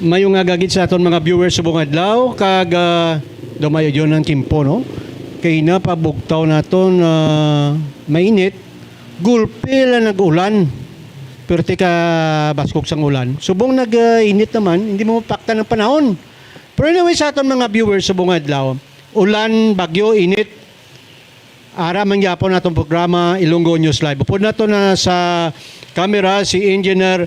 Mayong agagit sa aton mga viewers sa buong adlaw kag dumayo yon ng timpo no. Kay na pabugtaw naton mainit, gulpe la nag-ulan. Pero ka baskog sang ulan. Subong nag-init naman, hindi mo mapakta ng panahon. Pero anyway sa aton mga viewers sa buong adlaw, ulan, bagyo, init. Ara man gyapon natong programa Ilonggo News Live. Upod nato na sa camera si Engineer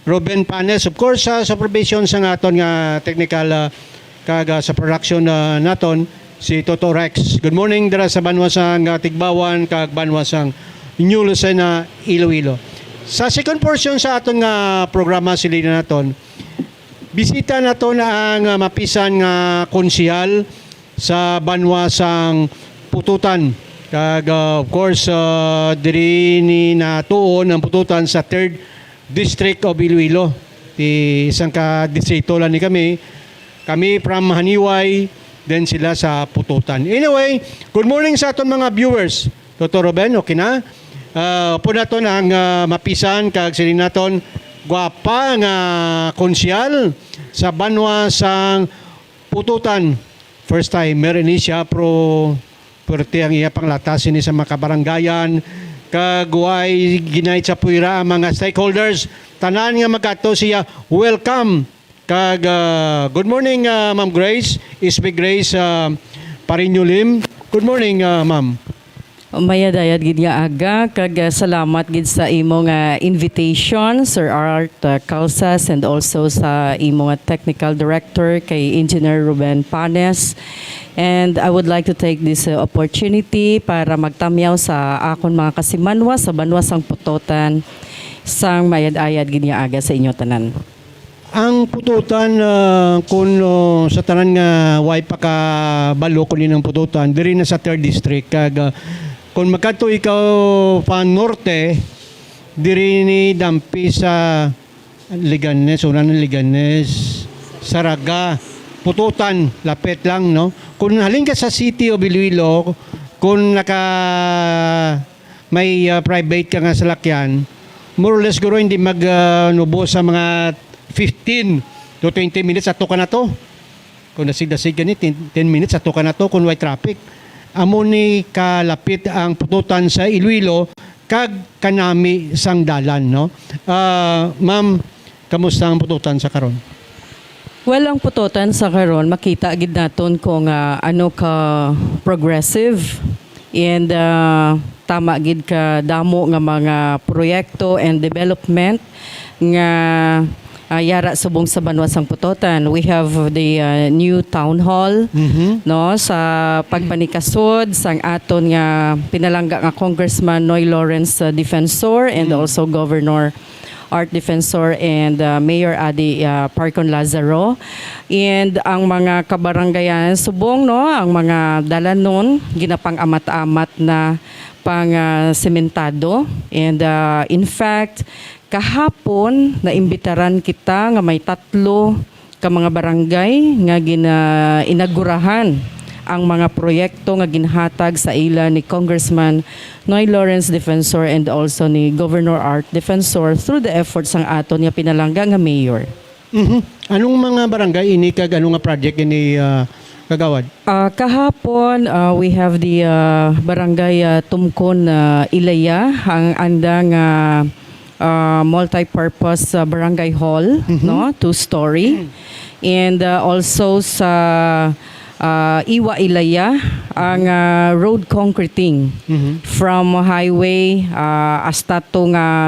Ruben Panes, of course sa supervision sa aton nga technical kaga sa production naton si Toto Rex. Good morning dira sa Banwasang Tigbawan kag Banwasang New Lucena, Iloilo. Sa second portion sa aton nga programa sili naton, bisita naton ang mapisan nga konsehal sa Banwasang Pututan. Kag of course diri ni natuon ang Pututan sa 3rd District of Iloilo. Isang ka-distrito lang ni kami. Kami from Haniway, then sila sa Pututan. Anyway, good morning sa aton mga viewers. Toto Ruben, okay na? Po naton ang mapisan kag sili naton gwapa nga konsyal sa Banwasang Pututan. First time meron ni siya pro pwerte ang iya panglatasin ni sa mga kabaranggayan kagway ginait sa puwira ang mga stakeholders tanan nga magkato siya welcome kag good morning Ma'am Grace Isbe Grace Parinulim. Good morning ma'am. Mayadayad gid nga aga kag salamat gid sa imong invitation Sir Art Causas and also sa imong technical director kay Engineer Ruben Panes. And I would like to take this opportunity para magtamyaw sa akon mga kasimanwa sa Banwasang Pututan sang mayad-ayad gid nga aga sa inyo tanan. Ang Pututan kung sa tanan nga way pa ka balo kunin ang Pututan diri na sa 3rd district kag kung magkato ikaw pa norte diri ni dampi sa Liganes, unan ng Liganes, Saraga, Pututan, lapit lang no. Kung halin ka sa City of Iloilo, kung may private ka nga salakyan, more or less guro hindi magnubo sa mga 15 to 20 minutes ato ka na to. Kung nasigdasig ka ni 10 minutes ato ka na to kung may traffic. Amo ni kalapit ang Pututan sa Iloilo kag kanami sang dalan no. Ma'am, kamusta ang Pututan sa karon? Well, ang Pututan sa karon makita gid naton kung ano ka progressive and tama gid ka damo nga mga proyekto and development nga yara subong sa Banwasang Pututan. We have the new town hall no sa pagpanikasod sang aton nga pinalangga nga Congressman Noy Lawrence Defensor and also Governor Art Defensor and Mayor Adi Parcon Lazaro. And ang mga kabaranggayan subong no ang mga dalanon ginapang amat-amat na pang sementado and in fact kahapon naimbitaran kita nga may 3 ka mga barangay nga inaugurahan ang mga proyekto nga ginhatag sa ila ni Congressman Noy Lawrence Defensor and also ni Governor Art Defensor through the efforts ng aton nga pinalangga nga mayor. Anong mga barangay ini kag anong nga project ini kagawad? Kahapon we have the barangay Tumkon Ilaya ang andang multi-purpose barangay hall, no, 2-story. And also sa Iwa Ilaya ang road concreting from highway hasta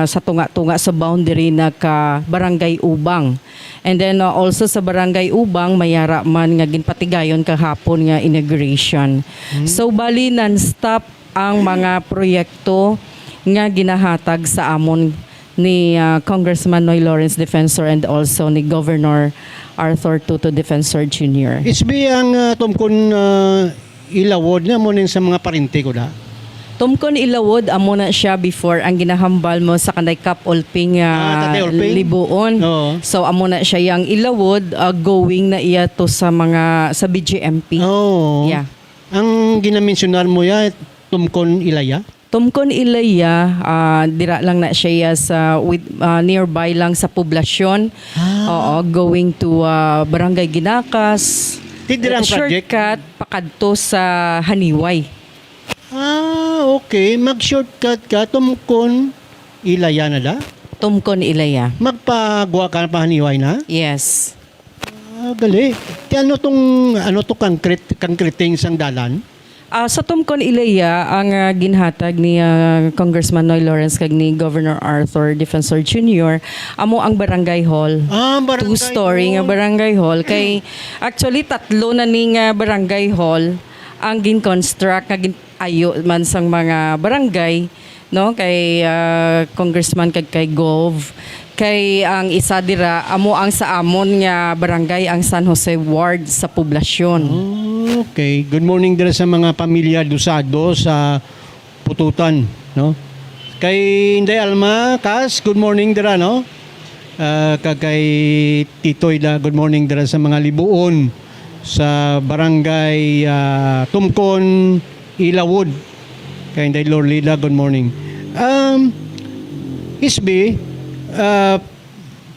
sa tunga-tunga sa boundary na ka Barangay Ubang. And then also sa Barangay Ubang mayara man nga ginpatigayon kahapon nga inauguration. So bali non-stop ang mga proyekto nga ginahatag sa amon ni Congressman Noy Lawrence Defensor and also ni Governor Arthur Tuto Defensor Jr. Isbi ang tumkon ilawod na mo nin sa mga parinti ko da? Tumkon ilawod amo na siya before ang ginahambal mo sa kanay Kap Olping Libuon. Oo. So amo na siya yang ilawod going na iya to sa mga sa BGMP. Oh. Yeah. Ang ginamensionar mo ya tumkon ilaya? Tumkon Ilaya, dira lang na siya sa nearby lang sa poblasyon. Oo, going to Barangay Ginakas. Tidirang project? Shortcut pakadto sa Haniway. Okay. Mag-shortcut ka, tumkon, ilaya na da? Tumkon Ilaya. Magpagawa ka na pahaniway na? Yes. Gali. Ano to concrete sang dalan? Sa Tumkon Ilaya, ang ginhatag ni Congressman Noy Lawrence kag ni Governor Arthur Defensor Jr. Amo ang barangay hall. Barangay Two-story nga hall. barangay hall. Kay actually tatlo na ning barangay hall ang gin-construct nga ayo man sang mga barangay, no, kay Congressman kag kay Gov. Kay ang isa dira amo ang sa amon nga barangay ang San Jose Ward sa poblasyon. Okay. Good morning dira sa mga pamilya Dusado sa Pututan, no? Kay Inday Alma, Kas, good morning dira, no? Kay Titoy da, good morning dira sa mga Libuon sa barangay Tumkon, Ilawod. Kay Inday Lorlida, good morning. Isbe,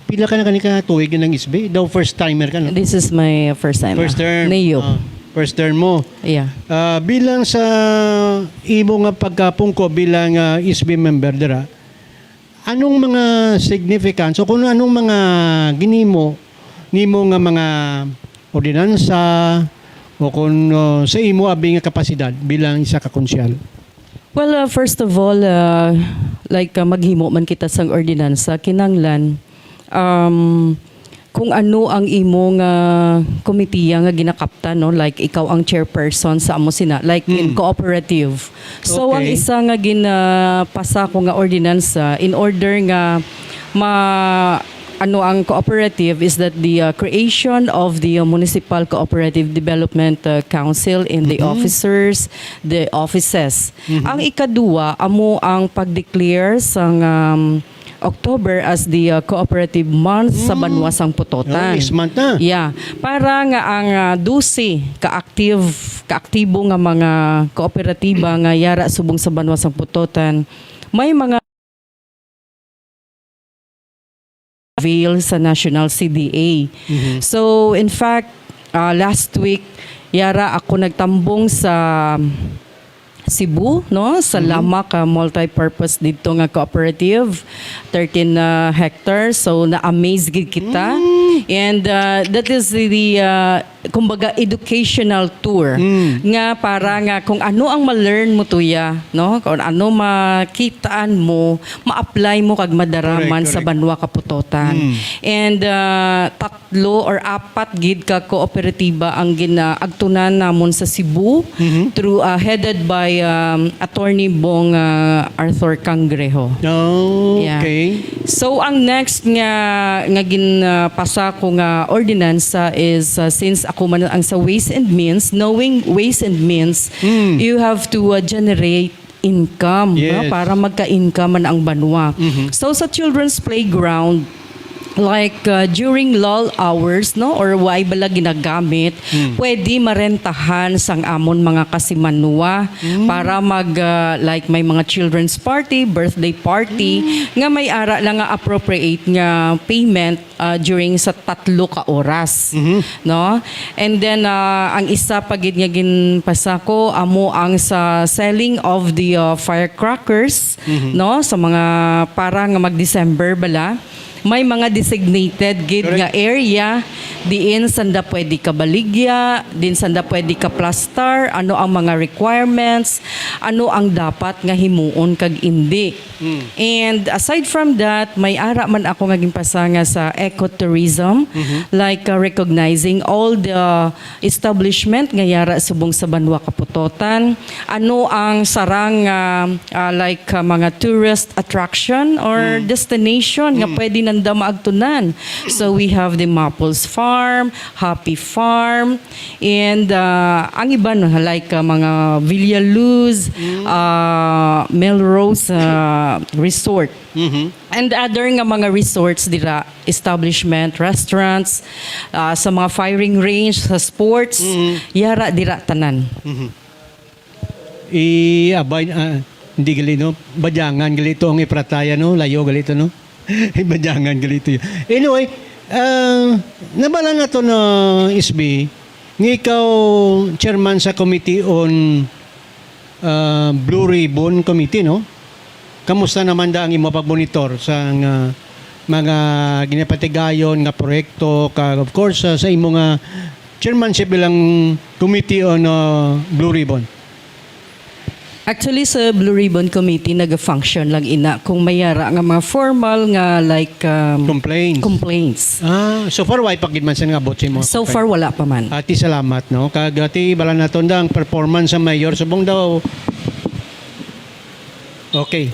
pila ka na kanika tuig ng Isbe? Daw first timer ka, no? This is my first time. First term. Niyo. First term mo. Yeah. Bilang sa imo nga pagkapungko bilang ISB member dira, anong mga significance o kung anong mga nimo nga mga ordinansa o kung sa imo abi nga kapasidad bilang isa ka konsyal? Well, first of all, maghimo man kita sang ordinansa, kinanglan, kung ano ang imong komitiya nga ginakapta, no, like ikaw ang chairperson sa amo sina, like in cooperative. So ang Okay. isa nga ginapasa ko nga ordinansa in order nga ang cooperative is that the creation of the municipal cooperative development council in the officers, the offices. Ang ikaduwa amo ang pag-declare sang October as the cooperative month sa Banwasang Putotan. Next month na. Yeah, para nga ang 12 kaaktibo nga mga kooperatiba nga yara subong sa Banwasang Putotan, may mga avail sa National CDA. So in fact, last week yara ako nagtambong sa Cebu, no, sa Lamak multi-purpose dito nga cooperative, 13 hectares. So na-amaze gid kita. And that is the kumbaga educational tour nga para nga kung ano ang ma-learn mo tuya, no, kung ano makitaan mo, ma-apply mo kag madaraman Correct, sa Banwa Kaputotan. And 3 or 4 gid ka kooperatiba ang ginaagtunan namon sa Cebu through headed by Attorney Bong Arthur Cangrejo. Yeah. Okay. So ang next nga ginpasa ko nga ordinansa is since ako man ang sa Ways and Means, knowing Ways and Means, you have to generate income, Yes. no, para magka-income man ang banwa. So sa children's playground, like during lull hours, no, or why bala ginagamit, pwede marentahan sang amon mga kasimanwa para like may mga children's party, birthday party nga may ara lang nga appropriate nga payment during sa 3 ka oras, no. And then ang isa pagid nga ginpasa ko amo ang sa selling of the firecrackers, no, sa mga para nga mag-December bala. May mga designated gid nga area diin sanda pwede ka baligya, din sanda pwede ka plastar, ano ang mga requirements, ano ang dapat nga himuon kag indi. And aside from that, may ara man ako nga ginpasanga sa ecotourism, like recognizing all the establishment nga yara subong sa Banwa Kaputotan, ano ang sarang mga tourist attraction or destination nga pwede nanda maagtunan. So we have the Maples Farm, Happy Farm, and ang iba no, like mga Villaluz, Melrose Resort. And other nga mga resorts dira, establishment, restaurants, sa mga firing range, sa sports, yara dira tanan. Hindi galito, badyangan galito ang iprataya, no, layo galito, no. Badyangan galito. Anyway, Nabala na to na SB, nga ikaw chairman sa Committee on Blue Ribbon Committee, no? Kamusta naman da ang imo pagmonitor sa mga ginapatigayon nga proyekto of course sa imo nga chairmanship bilang Committee on Blue Ribbon? Actually, sa Blue Ribbon Committee, nag-function lang ina kung mayara nga mga formal nga like complaints. So far why pagid man sa nga abot sa imo? So far, wala pa man. Ati salamat, no? Kagati bala naton da ang performance sa mayor subong daw. Okay.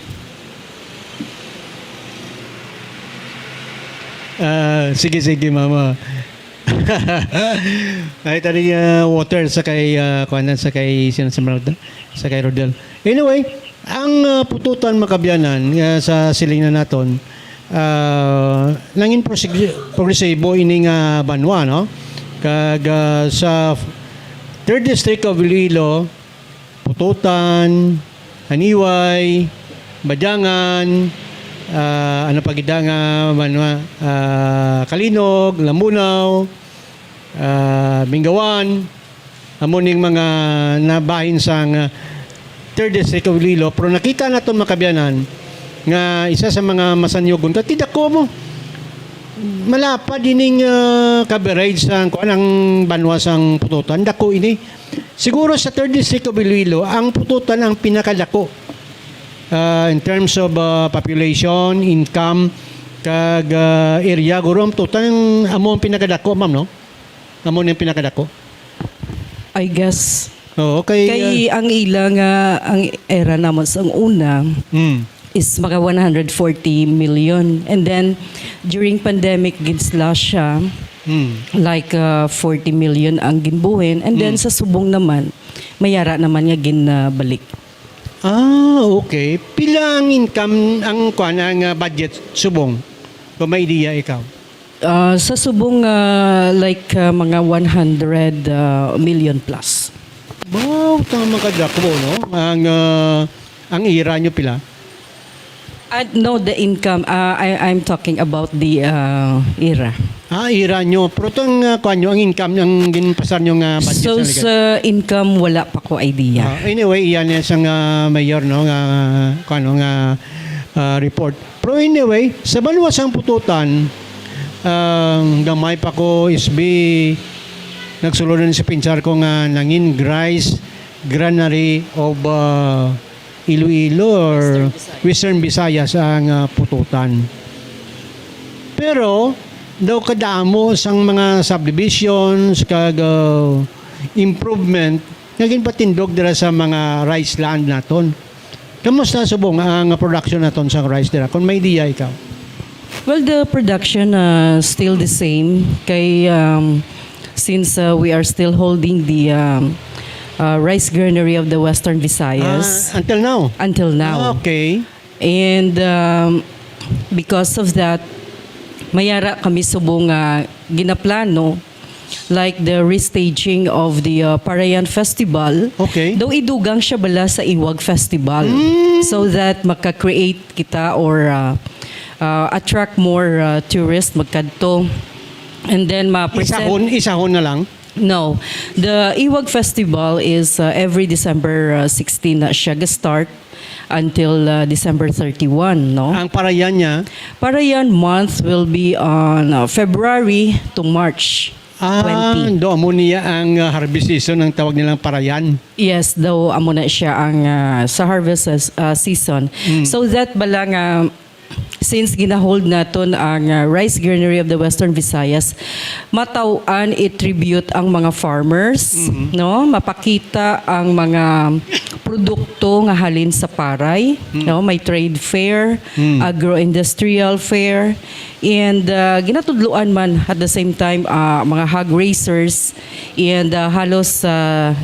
Sige mama. Ay tadi water sa kay kuanan sa kay sinasamarad sa kay Rodel. Anyway, ang pututan makabyanan sa silingan naton nangin progresibo ini nga banwa, no? Kag sa 3rd District of Iloilo, pututan, Haniway, Badyangan, ano pagida nga banwa, Kalinog, Lamunaw, Mingawan, amuning mga nabahin sa 3rd District of Iloilo, pero nakita naton makabyanan nga isa sa mga masanyogon katida ko mo malapa dining coverage sa kuan ang banwa sang pututan dako ini siguro sa 3rd District of Iloilo ang pututan ang pinakadako in terms of population, income, kag area guro ang pututan amo ang pinakadako, ma'am, no? Amo ang pinakadako. I guess. Oo, kay ang ilang ang era namon sa una is mga 140 million. And then, during pandemic, ginslash siya, like 40 million ang ginbuhin. And then, sa subong naman, mayara naman niya ginbalik. Okay. Pila ang income, ang kuan, ang budget subong? Kung may idea ikaw? Sa subong, like mga 100 million plus. Wow, tama ka dako, no? Ang ira nyo pila? No, the income. I'm talking about the era. Ira nyo. Pero itong kuan nyo, ang income, ang ginpasar nyo nga budget So, sa ligat. sa income, wala pa ko idea. Anyway, iyan yan sang mayor, no? Nga, kuan, no? Nga report. Pero anyway, sa banwasang pututan, gamay pa ko SB, nagsulod na sa pinsar ko nga nangin Grice Granary of Iloilo or Western Visayas ang pututan. Pero daw kadamo sang mga subdivisions kag improvement naging patindog dira sa mga rice land naton. Kamusta subong ang production naton sa rice dira? Kung may idea ikaw. Well, the production still the same. Kay since we are still holding the rice granary of the Western Visayas Until now? until now. Okay. And because of that, mayara kami subong ginaplano like the restaging of the Parayan Festival. Okay. Daw idugang siya bala sa Iwag Festival so that maka-create kita or attract more tourists magkadto. And then ma-present. Isahon na lang. No. The Iwag Festival is every December 16 na siya start until December 31, no? Ang parayan niya, Parayan month will be on February to March 20. do amo niya ang harvest season ng tawag nilang parayan. Yes, daw amo na siya ang sa harvest season. So that balang since ginahold naton ang rice granary of the Western Visayas, matawan i-tribute ang mga farmers, no? Mapakita ang mga produkto nga halin sa paray, no? May trade fair, agro-industrial fair, and ginatudluan man at the same time mga hog racers and halos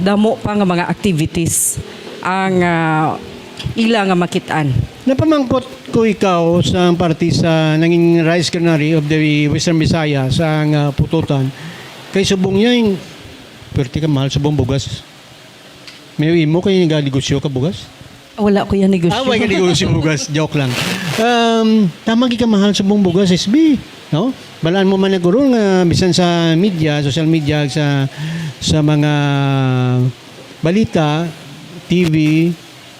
damo pa nga mga activities ang ila nga makitaan. Napamangkot ko ikaw sa party sa nanging rice granary of the Western Visayas sa pututan. Kay subong niya yung perti ka mahal subong bugas. May imo kay negosyo ka bugas? Wala ko yan negosyo. Wala ka negosyo bugas. Joke lang. Tama ka mahal subong bugas SB. No? Balaan mo man na guro nga bisan sa media, social media sa mga balita, TV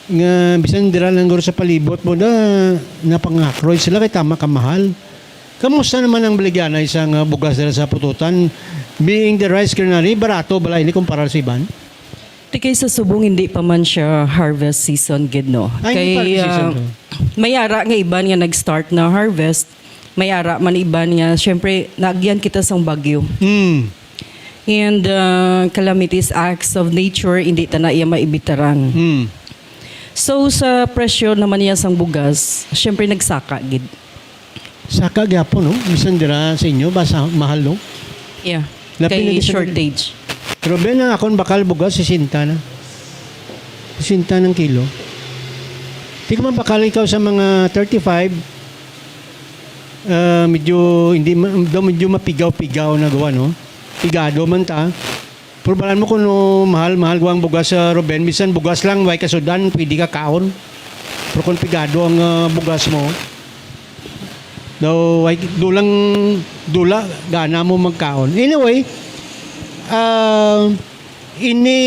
nga bisan dira lang guro sa palibot mo na napangakroy sila kay tama kamahal. Kamusta naman ang baligyan isang bugas dira sa pututan? Being the rice granary, barato balay ni kumpara sa iban? Tikay sa subong hindi pa man siya harvest season gid no. Ay, hindi pa rin season to. may ara nga iban nga nag-start na harvest, may ara man iban nga syempre naagyan kita sang bagyo. And calamities acts of nature hindi ta na iya maibitarang. So sa presyo naman niya sang bugas, syempre nagsaka gid. Saka gyapon no, bisan dira sa inyo basa mahal no. Yeah. Lapi na Kay gid sa- shortage. Pero ben ang akon bakal bugas 60 na. 60 ng kilo. Di ko man bakal ikaw sa mga 35. Medyo hindi medyo mapigaw-pigaw na gawa no. Pigado man ta. Pero balan mo kung no, mahal guwang bugas sa Ruben, bisan bugas lang way kasudan, pwede ka kaon. Pero kung pigado ang bugas mo, daw ay dula gana mo magkaon. Anyway, ini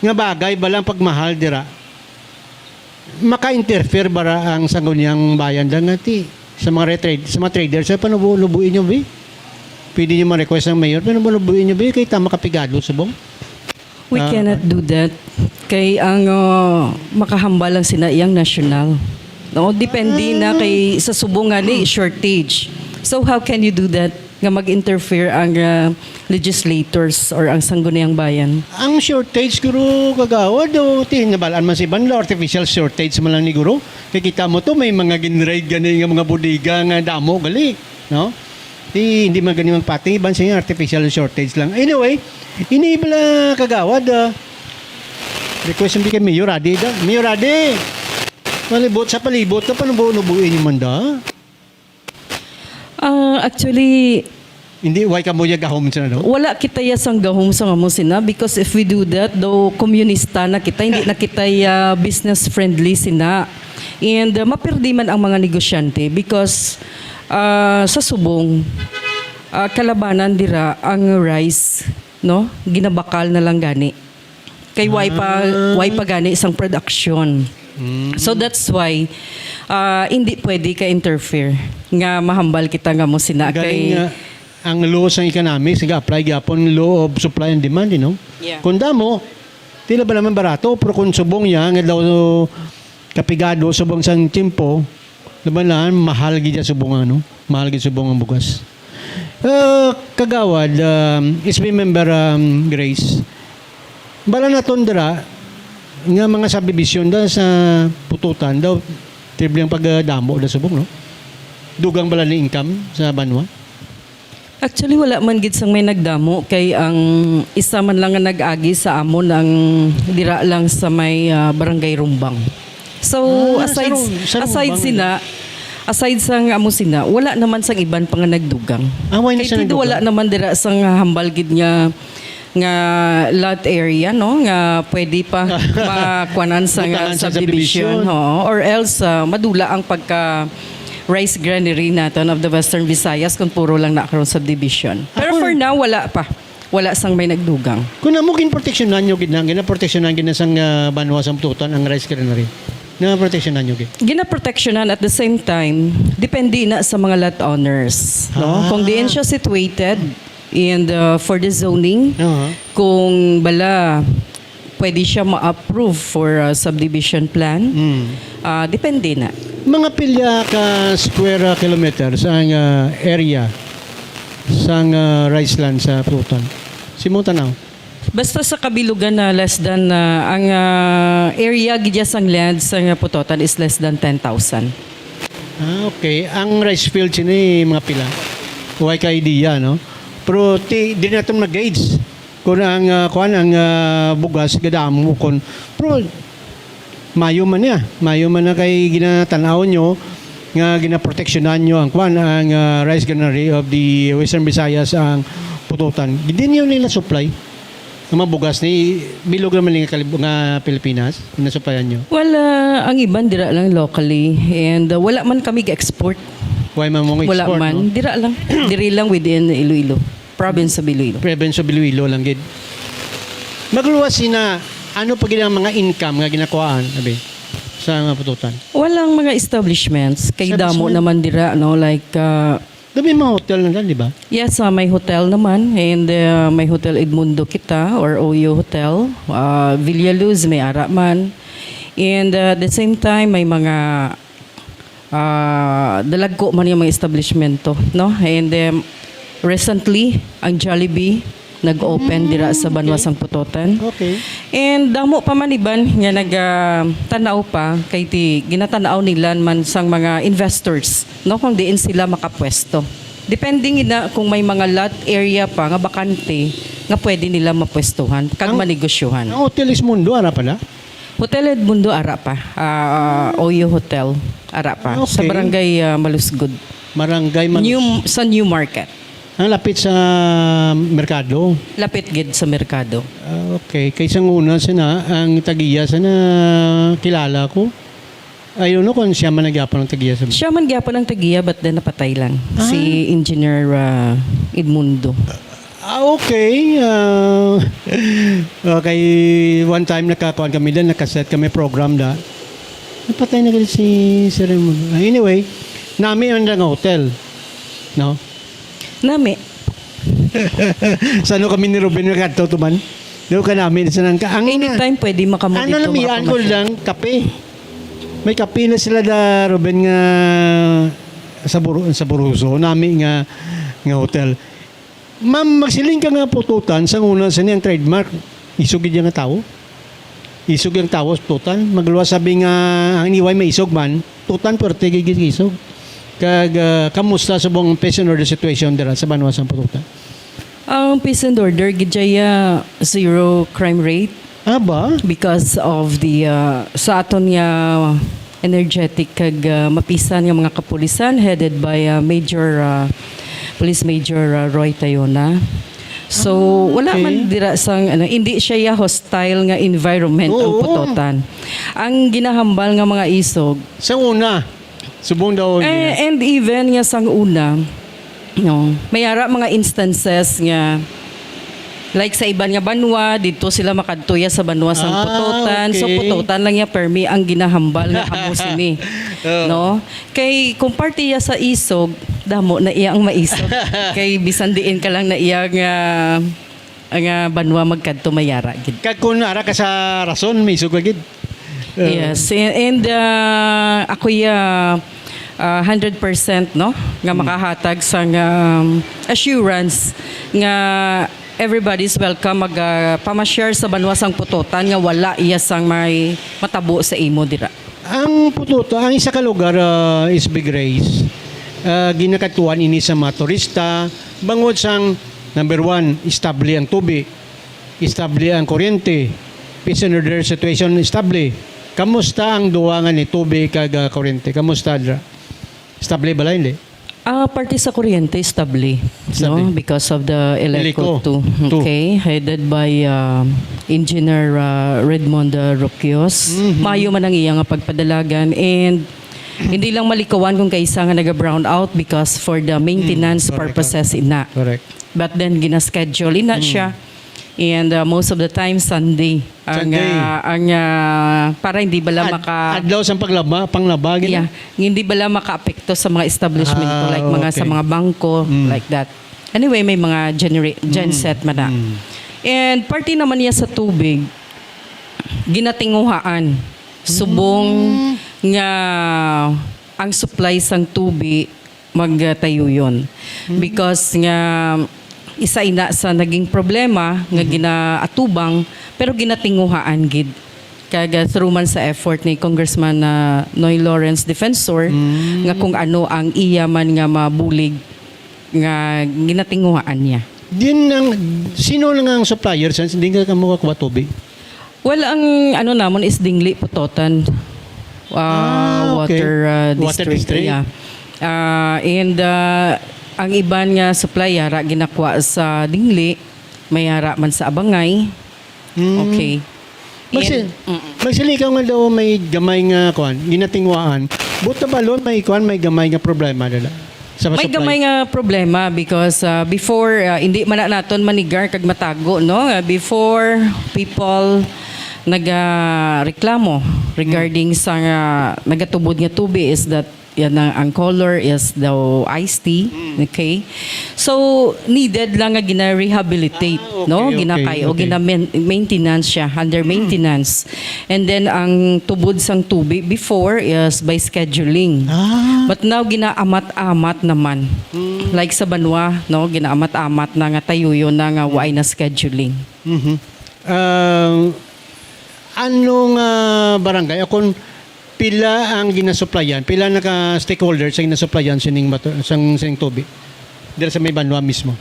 nga bagay balang pagmahal dira. Maka-interfere bara ang sangguniang bayan dan ngati sa mga traders sa panubuin nyo ba? Pwede nyo ma-request ng mayor, panubuin nyo ba? Kaya tama kapigado subong. We cannot do that. Kay ang makahambal lang sina iyang national. No, depende na kay sa subong nga ni shortage. So how can you do that? Nga mag-interfere ang legislators or ang sangguniang bayan. Ang shortage guro kagawad o tinabalaan man si Banla, artificial shortage man lang ni guro. Kaya kita mo to may mga ginraid gani nga mga bodega nga damo gali, no? Hindi man gani magpati ban siya artificial shortage lang. Anyway, ini bala kagawad request mo kay Mayor Ade da. Mayor Ade. Palibot sa palibot na panubuin yung manda. Actually, Hindi, why ka mo yung gahom sa no? wala kita ya sang gahom sa nga mo sina because if we do that, though komunista na kita, hindi na kita business friendly sina. And mapirdi man ang mga negosyante because sa subong, kalabanan dira ang rice, no? Ginabakal na lang gani. Kay why pa gani isang production. So that's why hindi pwede ka interfere nga mahambal kita nga mo sina Galing kay ang law sa economics, apply gyapon law of supply and demand, you know? Yeah. Kung damo, tila ba naman barato, pero kung subong niya, nga daw kapigado, subong sang timpo, laban lang, mahal gid subong ano, mahal gid subong ang bugas. Kagawad, SB member Grace, bala na tondra, nga mga subdivision da sa pututan daw, triple ang pagdamo da subong, no? Dugang bala ni income sa banwa. actually wala man gid sang may nagdamo kay ang isa man lang nga nag-agi sa amon ang dira lang sa may barangay Rumbang. So Sa aside Rumbang, sina aside sang amo sina wala naman sang iban pa nga nagdugang. Why na Kay siya tido wala naman dira sang hambal gid nga lot area no nga pwede pa makuanan sa nga Butangan sa subdivision subdivision. or else madula ang pagka rice granary natin of the Western Visayas kung puro lang nakaroon subdivision. Pero for now wala pa. Wala sang may nagdugang. Kung namo ginproteksyonan nyo ginaproteksyonan gina sang banwa sa pututan ang rice granary. Ginaproteksyonan nyo gid. Ginaproteksyonan at the same time, depende na sa mga lot owners. No? Kung diin siya situated and for the zoning, kung bala pwede siya ma-approve for subdivision plan, depende na. Mga pilya ka square kilometer sa area sa rice land sa pututan. Simong tanaw. Basta sa kabilugan na less than ang area gidya sang land sa putotan is less than 10,000. Okay. Ang rice field sini mga pila. Huwag ka idea, no? Pero di natin mag-gauge. Kung ang bugas gadamo kon. Pero mayo man na kay ginatanaw nyo nga ginaproteksyonan nyo ang rice granary of the Western Visayas ang pututan. Hindi nyo nila supply ng mga bugas ni bilog naman nga Pilipinas na supplyan nyo. Well, ang iban dira lang locally and wala man kami ga-export. Why man mong Wala export, man. no? Diri lang within Iloilo. Province of Iloilo. Province of Iloilo lang gid. Magluwas sina ano pa gid ang mga income nga ginakuhaan abi sa mga pututan. Walang mga establishments. Kay damo Establishment? naman dira, no? Like, Dami mga hotel na di ba? yes, may hotel naman. And may Hotel Edmundo kita or OYO Hotel. Villaluz, may Araman. And at the same time, may mga dalagko man yung mga establishmento, no? And recently, ang Jollibee nag-open dira sa Banwasang Putotan. Okay. And damo pa man iban nga nagtanaw pa kay ti ginatanaw nila man sang mga investors, no, kung diin sila makapwesto. Depending ina kung may mga lot area pa nga bakante nga pwede nila mapwestuhan kag manegosyohan. Ang Hotel Mundo ara pala. Hotel Edmundo ara pa. OYO Hotel ara pa Okay. sa barangay Malusgod. Barangay Sa New Market. ang lapit sa merkado. Lapit gid sa merkado. Okay. Kaysa una sana ang tagiya sana kilala ko. I don't know kung siya man nagyapon ng tagiya sa Siya man gyapon ang tagiya but then napatay lang. Si Engineer Edmundo. Okay. Okay. One time nakakuan kami din, nakaset kami program da. Napatay na ganun si Sir Raimundo. Anyway, nami ang hotel. No? Nami. Sano kami ni Ruben Mercado tuman? Doon ka namin. Sanang ka. Ang Anytime pwede makamot ano dito. namihan ko lang, kape. May kape na sila da Ruben nga sa Buruso. Nami nga hotel. Ma'am, magsiling ka nga pututan sa una sa niyang trademark. Isugid yung tao. Isog yung tao sa tutan. Magluwas sabi nga ang iniway may isog man, tutan pwerte gigit isog. Kag kamusta sa buong peace and order situation dira sa Banwasang Pututan? Ang peace and order, gidjaya zero crime rate Aba? because of the sa aton nga energetic kag mapisan nga mga kapulisan headed by Police Major Roy Tayona. So wala okay. man dira sang hindi siya hostile nga environment ang Oo. Pututan. Ang ginahambal nga mga isog Sa una, subong daw. and even nga sang una, no, may ara mga instances nga like sa iban nga banwa dito sila makadtuya sa banwa sang Pututan. So okay. Pututan lang ya permi ang ginahambal nga amo sini. No? Kay kung partiya sa isog, damo na iya ang maisog. Kay bisan diin ka lang na iya nga banwa magkadto mayara gid. Kag kung ara ka sa rason, may isog agad. Yes, and ako 100% no nga makahatag sa assurance nga everybody's welcome pama-share sa Banwasang Pututan nga wala iya sang may matabo sa imo dira. Ang Pututan, ang isa ka lugar is Big Race. Ginakatuan ini sa mga turista. Bangod sang number 1, estable ang tubig. Estable ang kuryente. Peace and order situation estable. Kamusta ang duwangan ni tubig kag kuryente? Kamusta dra? Estable ba hindi? Parte sa kuryente stable, Stable. no, because of the Eleco Eleco 2. two. Okay, headed by Engineer Redmond Roquios. Mayo man ang iya nga pagpadalagan and hindi lang malikawan kung kaisa nga naga-brown out because for the maintenance Correct. purposes ina. Correct. But then gina-schedule ina siya. And most of the time Sunday Sunday. para hindi bala Adlaw sa panglaba gina. yeah, hindi bala makaapekto sa mga establishment like mga okay. sa mga bangko like that. Anyway, may mga genset man na. And party naman niya sa tubig ginatinguhaan subong nga ang supply sang tubig magtayo yun. Because nga isa ina sa naging problema nga ginaatubang pero ginatinguhaan gid kaga through man sa effort ni Congressman Noy Lawrence Defensor nga kung ano ang iya man nga mabulig nga ginatinguhaan niya. Sino lang ang supplier sa hindi ka makakuha tubig? Well, ang ano namon is Dingli Putotan Okay. Water Water District. District. Yeah. And ang iban nga supply yara ginakuha sa Dingli, may yara man sa Abangay. Okay. Magsilikaw nga daw may gamay nga kuan, ginatingwaan. Buta balon may kuan may gamay nga problema dala. sa May supply? gamay nga problema because before hindi man na naton manigar kag matago no. Before people nagareklamo regarding sa nagatubod nga tubi is that yan ang color is daw iced tea, okay? So needed lang nga gina-rehabilitate, okay, no? okay, Ginakayo, okay. gina-maintenance siya, under maintenance. And then ang tubod sang tubi before is by scheduling. But now ginaamat-amat naman. Like sa Banwa, no, ginaamat-amat na nga tayuyo na nga waay na scheduling. Mhm. Anong barangay? Kung pila ang ginasuplayan, pila naka-stakeholders ang ginasuplayan sining tubig? Dito sa may Banwa mismo.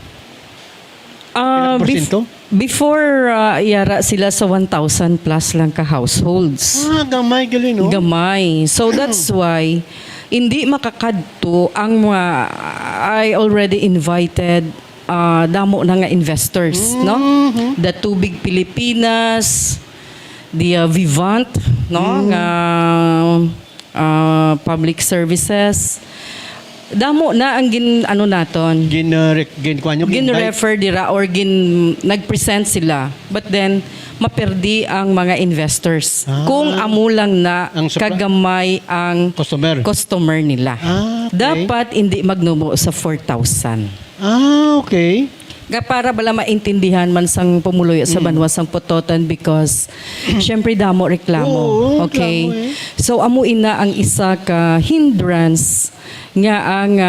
Ilang porsyento? Before, yara sila sa 1,000 plus lang ka households. Gamay gali, no? Gamay. So that's why hindi makakadto ang mga I already invited damo na nga investors, no? The Tubig Pilipinas, the Vivant, no? Nga public services. Damo na ang naton. Gin-refer dira or nag-present sila. But then, maperdi ang mga investors. Kung amo lang na Ang kagamay ang customer nila. Okay. Dapat hindi magnubo sa 4,000. Okay. Para bala maintindihan man sang pumuloy sa Banwa sang Putotan because syempre damo reklamo. Oo, Okay? reklamo So amo ina ang isa ka hindrance nga ang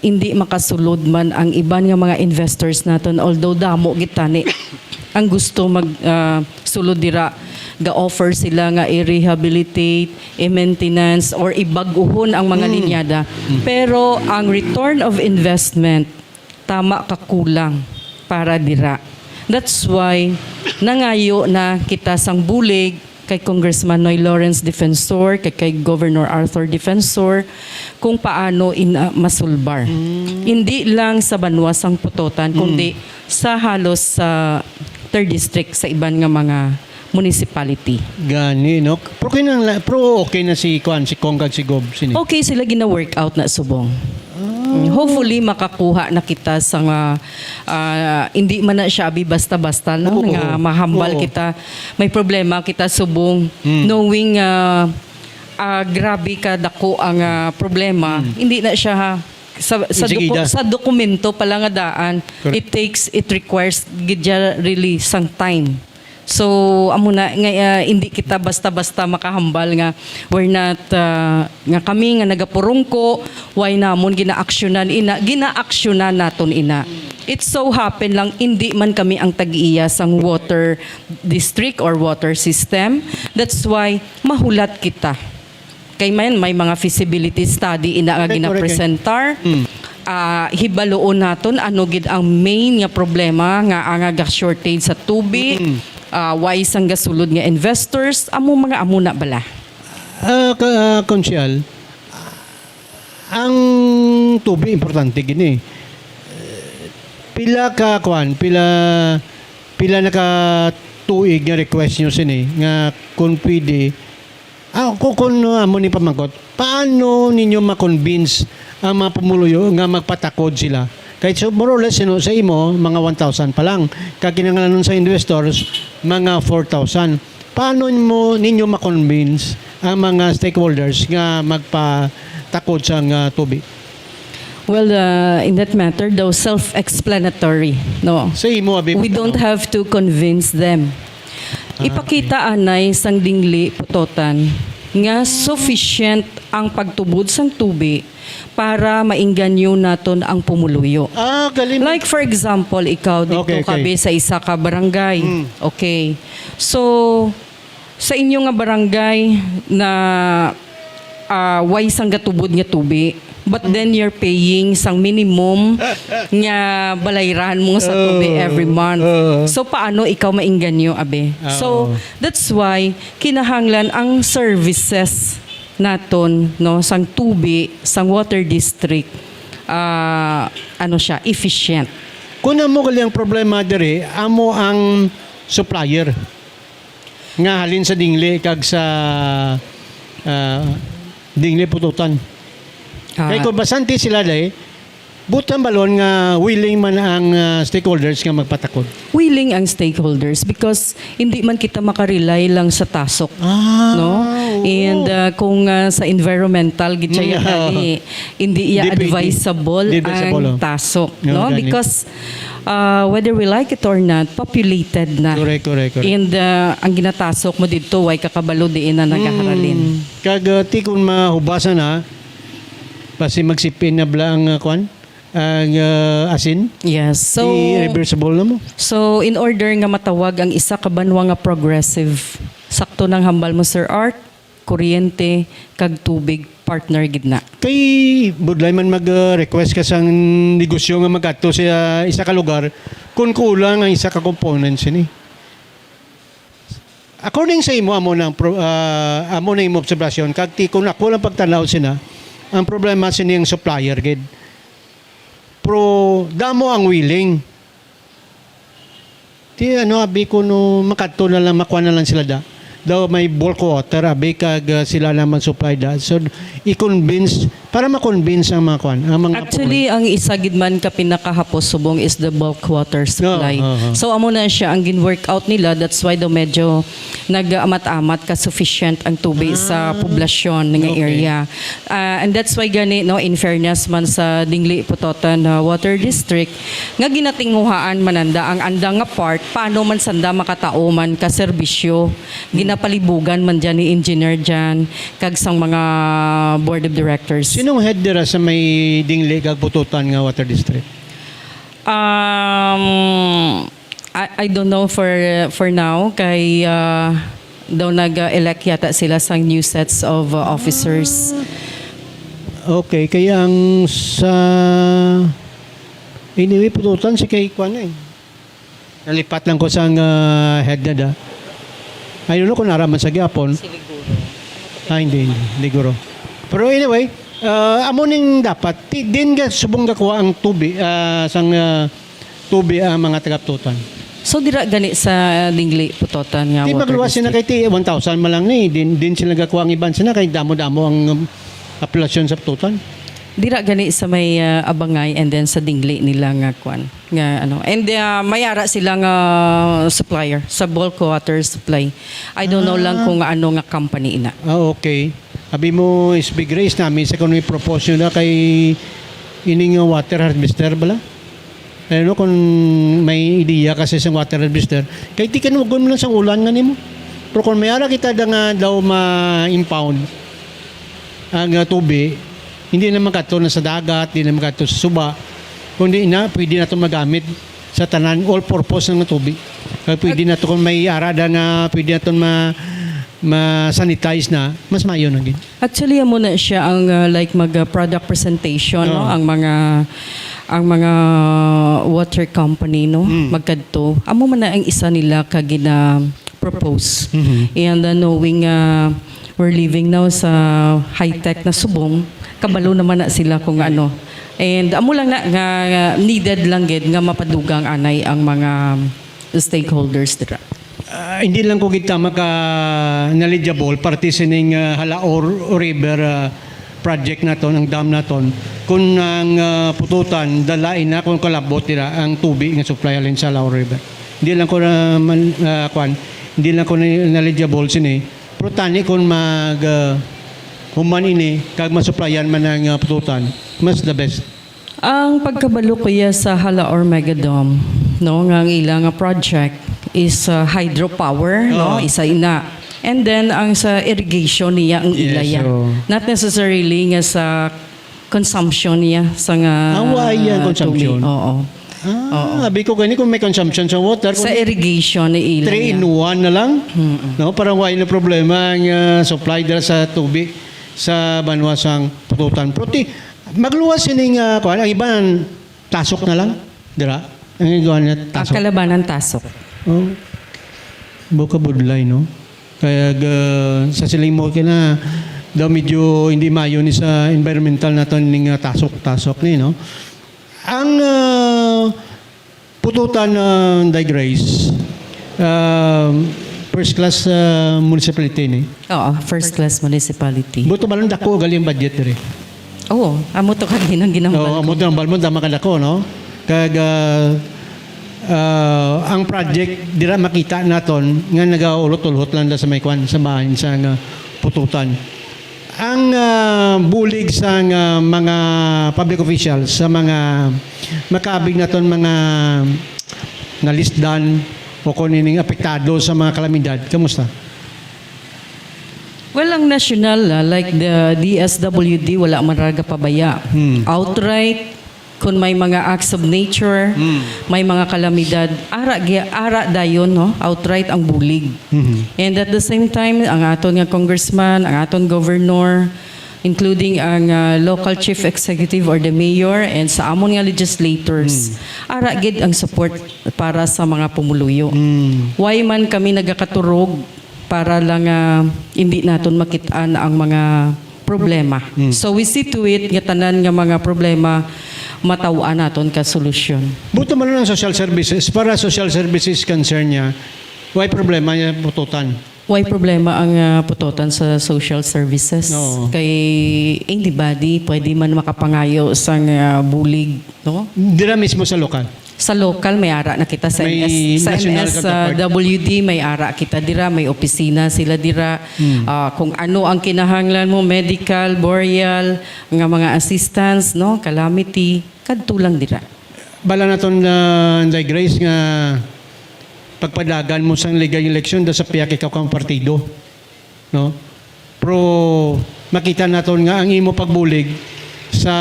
hindi makasulod man ang iban nga mga investors naton although damo gitani ang gusto mag sulod dira ga-offer sila nga i-rehabilitate, i-maintenance or ibaguhon ang mga linyada. Pero ang return of investment tama kakulang para dira. That's why nangayo na kita sang bulig kay Congressman Noy Lawrence Defensor, kay Governor Arthur Defensor kung paano masulbar. Hindi lang sa Banwa sang Putotan kundi sa halos sa 3rd district sa iban nga mga municipality. Gani, no? Pero okay na si Kong kag si Gob. Sini. Okay sila gina-workout na subong. Hopefully makakuha na kita sa hindi man na siya basta-basta no? Nga mahambal kita. May problema kita subong knowing grabe ka dako ang problema. Hindi na siya sa dokumento pala nga daan. Correct. It requires gidya really sang time. So amo na nga hindi kita basta-basta makahambal nga we're not nga kami nga nagapurungko why namon gina-aksyonan naton ina. It so happen lang hindi man kami ang tag-iya sang water district or water system. That's why mahulat kita. Kay may mga feasibility study ina nga gina-presentar. Hibaloon naton ano gid ang main nga problema nga ang shortage sa tubig. Why sang gasulod nga investors amo na bala. Konsyal, ang tubig importante gini. Pila naka tuig nga request nyo sini nga kung pwede kung amo ni pamangkot, paano ninyo ma-convince ang mga pumuluyo nga magpatakod sila? Kahit so more or less sa imo, mga 1,000 pa lang. Kakinangalanon sa investors, mga 4,000. Paano ninyo ma-convince ang mga stakeholders nga magpatakod sa tubig? Well, in that matter, though self-explanatory. No? Sa imo, abi, We don't have to convince them. Ipakita anay sang dingli Putotan nga sufficient ang pagtubod sang tubig para mainganyo naton ang pumuluyo. galing. Like for example, ikaw dito kabi sa isa ka barangay. Okay. So sa inyo nga barangay na way sang gatubod nga tubig, but then you're paying sang minimum nga balayran mo sa tubig every month. So paano ikaw mainganyo abe? So that's why kinahanglan ang services naton no sang tubig sang water district efficient. Kung amo gali ang problema diri, amo ang supplier nga halin sa dingli kag sa dingli Putotan. Kaya kung basante sila dahil, Butang balon nga willing man ang stakeholders nga magpatakod. Willing ang stakeholders because hindi man kita makarely lang sa tasok. No? And kung sa environmental gid siya hindi Hindi pwede. advisable Hindi advisable, ang tasok, No, no? gani. Because whether we like it or not, populated na. Correct. And ang ginatasok mo dito way kakabalo diin na nagaharalin. Kag ti kung mahubasan na basi magsipin na bla ang kwan ang asin. Yes. So Irreversible na mo. So, in order nga matawag ang isa ka banwa nga progressive, sakto ng hambal mo, Sir Art, kuryente, kag tubig, partner gidna. Kay budlay man mag-request ka sang negosyo nga magadto sa isa ka lugar kung kulang ang isa ka components ni. According sa imo amo na imo obserbasyon kag ti kung ako lang pagtanaw sina ang problema sini ang supplier gid. Pro damo ang willing. Ti abi ko no makadto na lang makuha na lang sila da. Daw may bulk water abi kag sila naman supply da. So i-convince para ma-convince ang mga kwan, ang mga Actually, ang isa gid man ka pinakahapos subong is the bulk water supply. So, amo na siya ang gin-work out nila. That's why daw medyo nag-amat-amat ka sufficient ang tubig sa poblasyon ng Okay. area. And that's why gani, no, in fairness man sa Dingli Putotan Water District, nga ginatinguhaan mananda ang andang nga part, paano man sanda makatao man ka serbisyo. Ginapalibugan man dyan ni engineer dyan, kag sang mga board of directors. Sinong head dira sa may Dingli kag Pututan nga water district? I don't know for now kay daw nag-elect yata sila sang new sets of officers. Okay, kaya ang sa anyway Pututan si kay kwan eh. Nalipat lang ko sa head na da. I don't know kung naraman sa gyapon. Hindi guro. Pero anyway, amo ning dapat din ga subong gakuha ang tubig sang tubig ang mga taga-Pututan. So dira gani sa Dingli Putotan nga Di water magluwas sila district. kay 1,000 malang ni din sila gakuha ang iban sila kay damo-damo ang populasyon sa Pututan. Dira gani sa may Abangay and then sa Dingli nila nga kwan nga ano. And mayara sila nga supplier sa bulk water supply. I don't know lang kung ano nga company ina. Okay. Abi mo is big race namin sa kung may propose na kay ining water harvester bala. Ano kung may ideya kasi sa water harvester, kay ti kanugon mo lang sa ulan nga nimo. Pero kung may ara kita da nga daw ma-impound ang tubig, hindi na makato na sa dagat, hindi na makato sa suba. Kundi na, pwede na ito magamit sa tanan, all purpose ng tubig. Kaya pwede na ito kung may arada na, pwede na ito ma-sanitize na, mas mayo na gid. Actually amo na siya ang like mag-product presentation no, ang mga water company no magkadto. Amo man na ang isa nila ka gina propose. And knowing we're living now sa high-tech na subong, kabalo naman na sila kung ano. And amo lang na nga needed lang gid nga mapadugang anay ang mga stakeholders dira. Hindi lang ko kita maka-knowledgeable parte sa ning Halaor River project na to, ang dam na to. Kung ang Pututan, dalain na kung kalabot nila ang tubig nga supply alin sa Halaor River. Hindi lang ko hindi lang ko knowledgeable sini. Pero tani kung human ini, kag masupplyan man ang Pututan, mas the best. Ang pagkabalo kuya sa Halaor Megadome, no, nga ang ilang project is hydropower, no, isa ina. And then ang sa irrigation niya ang ilaya. so- Not necessarily nga sa consumption niya sa nga Yan, consumption. tubig. Oo. Sabi ko gani kung may consumption sa water, Sa irrigation ni ila 3 in 1 na lang. No, parang wala na problema ang supply dala sa tubig sa banwasang Pututan. Pero magluwas sining kuan ang iban tasok na lang, dira. Ang igawan na Ang tasok. kalabanan tasok. Oh. Buka budlay no. Kaya sa siling mo kina daw medyo hindi mayo ni sa environmental naton ning tasok ni no. Ang Pututan Grace first class municipality ni. Oo, first class municipality. Buto ba lang dako galing budget diri. Oo, amo to kaginang ginambal. Oo, amo ng balmon dama kada ko, no? Kag ang project dira makita naton nga nagaulot-ulot lang da sa may kwan sa bahin sa pututan. Ang bulig sa mga public officials sa mga makabig naton mga nalisdan o kunining apektado sa mga kalamidad. Kamusta? Well, ang national, like the DSWD, wala man raga pabaya. Outright, kung may mga acts of nature, may mga kalamidad, ara dayon, no? Outright ang bulig. And at the same time, ang aton nga congressman, ang aton governor, including ang local chief executive or the mayor and sa amon nga legislators, ara gid ang support para sa mga pumuluyo. Why man kami nagakaturog para lang hindi naton makitaan ang mga problema. So we see to it nga tanan nga mga problema matawaan naton ka solusyon. Buto man lang social services. Para social services concern niya, why problema niya pututan? Why problema ang putotan sa social services? Oo. Kay anybody pwede man makapangayo sa bulig, no? Dira mismo sa lokal. Sa local may ara na kita sa May MS, sa national MS counterpart. WD may ara kita dira, may opisina sila dira. Kung ano ang kinahanglan mo, medical, boreal, nga mga assistance, no, calamity, kadto lang dira. Bala naton na Grace nga pagpadagan mo sa legal election da sa piyak ikaw kang partido, no? Pro makita naton nga ang imo pagbulig sa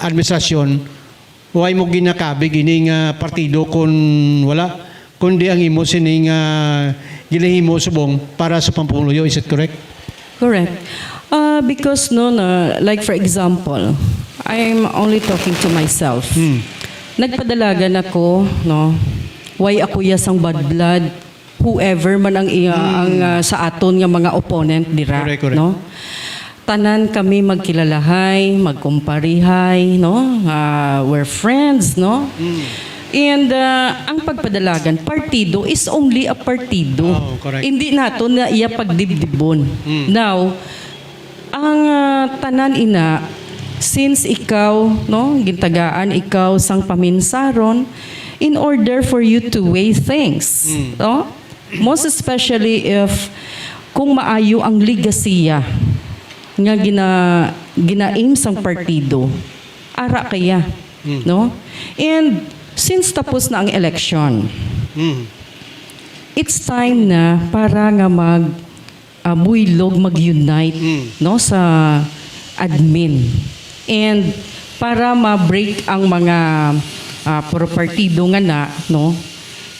administrasyon, why mo ginakabig ini nga partido kun wala kundi ang imo sining gilahimo subong para sa pampumulo. Is it correct? Correct. Because no, like for example, I'm only talking to myself. Nagpadalagan ako, no? Why ako yasang bad blood? Whoever man ang sa aton nga mga opponent dira, Correct. no? Tanan kami magkilalahay, magkumparihay, no? We're friends, no? And ang pagpadalagan, partido is only a partido. Oh, correct. Hindi nato na iya pagdibdibon. Now, ang tanan ina, since ikaw, no, gintagaan ikaw sang paminsaron, in order for you to weigh things, no? Most especially if kung maayo ang ligasiya nga gina-aim sang partido, ara kaya, no? And since tapos na ang election, it's time na para nga builog, mag-unite, no, sa admin. And para ma-break ang mga puro partido nga na, no?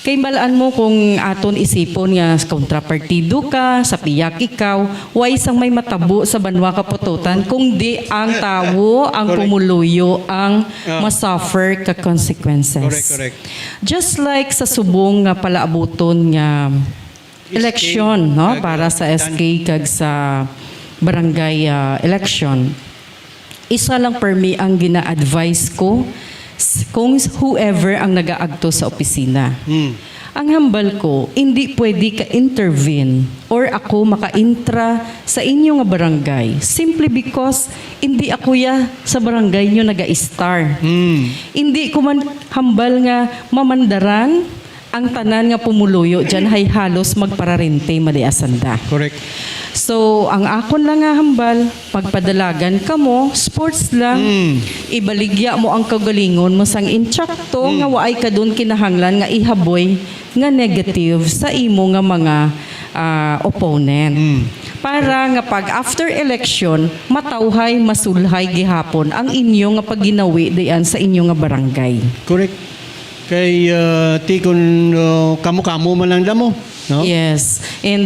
Kay balaan mo kung aton isipon nga kontrapartido ka, sa piyak ikaw, why sang may matabo sa banwa kapututan kung di ang tawo, ang Correct. pumuluyo, ang masuffer ka consequences. Correct. Just like sa subong nga palaabuton nga election, no? Para sa SK kag sa barangay election. Isa lang per me ang gina-advise ko kung whoever ang nagaagto sa opisina. Ang hambal ko, hindi pwede ka-intervene or ako maka-intra sa inyo nga barangay simply because hindi ako sa barangay nyo naga-star. Hindi ko man hambal nga mamandaran ang tanan nga pumuluyo dyan hay halos magpararente madiasanda. Correct. So, ang akon lang nga hambal, pagpadalagan ka mo, sports lang, ibaligya mo ang kagalingon mo sang intsakto, nga waay ka doon kinahanglan nga ihaboy nga negative sa imo nga mga opponent. Para nga pag after election, matawhay, masulhay gihapon ang inyo nga pagginawi diyan sa inyo nga barangay. Correct. Kay tikon kamo-kamo man lang damo, no? Yes. And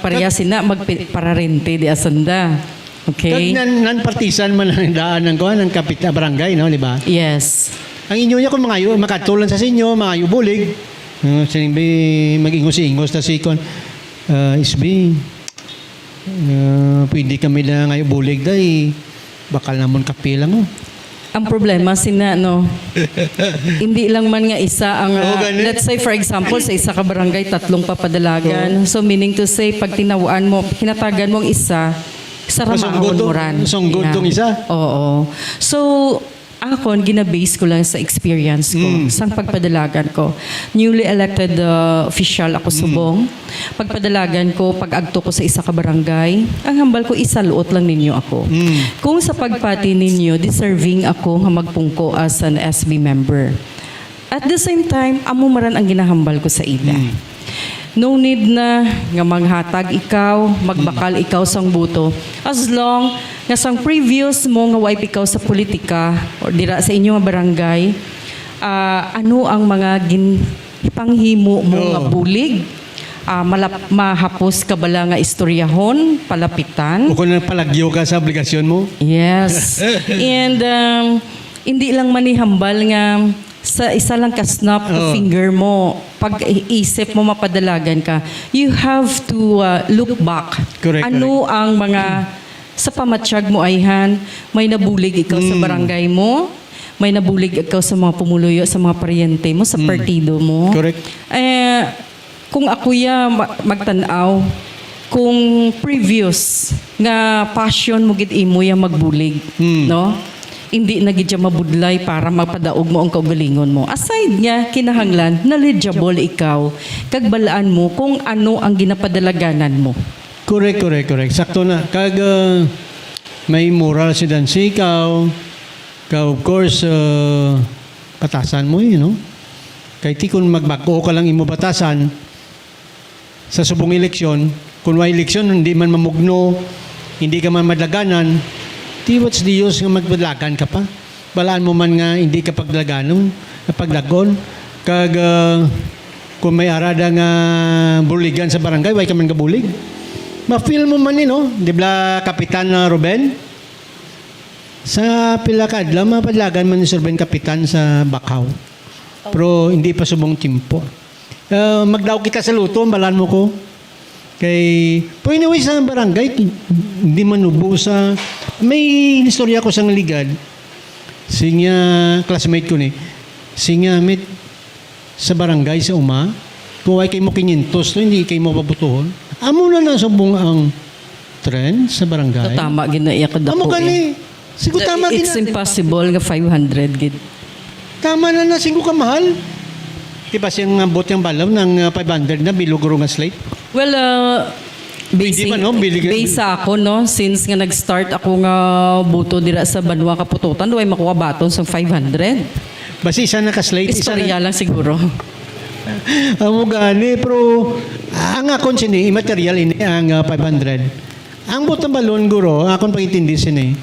pareha sina magpararente di asanda. Okay? Kag non-partisan man lang daan ng kuan ng kapit barangay, no, di ba? Yes. Ang inyo niya kung mga makatulan sa inyo, mga bulig. Sinibi mag-ingos-ingos ta si kon isbi. Pwede kami lang ngayon bulig day. Bakal namon kapila mo. Ang problema sina no. Hindi lang man nga isa ang ganun. let's say for example sa isa ka barangay 3 papadalagan. So meaning to say pag tinawaan mo, kinatagan mong isa Saramaon mo ran. Sunggod Yeah. tong isa. Oo. So, akon, ginabase ko lang sa experience ko, sa pagpadalagan ko. Newly elected official ako subong. Pagpadalagan ko, pag-agto ko sa isa ka barangay, ang hambal ko, isaluot lang ninyo ako. Kung sa pagpati ninyo, deserving ako nga magpungko as an SB member. At the same time, amo maran ang ginahambal ko sa ila. No need na nga maghatag ikaw, magbakal ikaw sang buto. As long nga sang previous mo nga wipe ikaw sa politika or dira sa inyo nga barangay, ano ang mga ipanghimo mo nga bulig, mahapos ka bala nga istoryahon, palapitan. O kung palagyo ka sa obligasyon mo. Yes. And hindi lang manihambal nga sa isa lang ka snap Oo. finger mo, pag isip mo mapadalagan ka, you have to look back. Correct, Ano ang mga sa pamatsyag mo ayhan, may nabulig ikaw sa barangay mo, may nabulig ikaw sa mga pumuluyo, sa mga paryente mo, sa partido mo. Correct. Kung ako magtanaw, kung previous nga passion mo gid imo ya magbulig, no? Hindi na gid siya mabudlay para mapadaog mo ang kaugalingon mo. Aside niya, kinahanglan, knowledgeable ikaw, kagbalaan mo kung ano ang ginapadalaganan mo. Correct. Sakto na. May moral si Dancy, ikaw, of course, batasan mo no? Kahit kung magbako ka lang imo batasan, sa subong eleksyon, kung may eleksyon, hindi man mamugno, hindi ka man madlaganan, di what's the use nga magdalagan ka pa? Balaan mo man nga hindi ka pagdalaganon, pagdagon, kung may arada nga buligan sa barangay, way ka man kabulig. Ma-feel mo man no? Di ba, Kapitan Ruben? Sa pila ka adlaw, mapadlagan man ni Sir Ben Kapitan sa Bakaw. Pero hindi pa subong timpo. Magdaw kita sa luto, balaan mo ko. Kay, po anyway sa barangay, hindi man ubo sa, may istorya ko sa ligad. Sinya, classmate ko ni, sinya, met, sa barangay, sa uma, kung ay kayo mo 500, to hindi kayo mo pabutuhon. Amo na nasubong ang trend sa barangay. Tama, ginaiyak ko Amo gani. Sigo tama It's gina. impossible nga 500 gid. Tama na sigo ka mahal. Diba siyang bot yung balaw ng 500 na biluguro nga slate? Well, Hindi pa, no? base ako, no? Since nga nag-start ako nga buto dira sa Banwa Kapututan, duway makuha baton sa 500. Basi isa na ka-slate, isa Istorya na. lang siguro. Amo gani, pero ang akon sini, immaterial ini ang 500. Ang butang balon guro, akon pagintindi sini.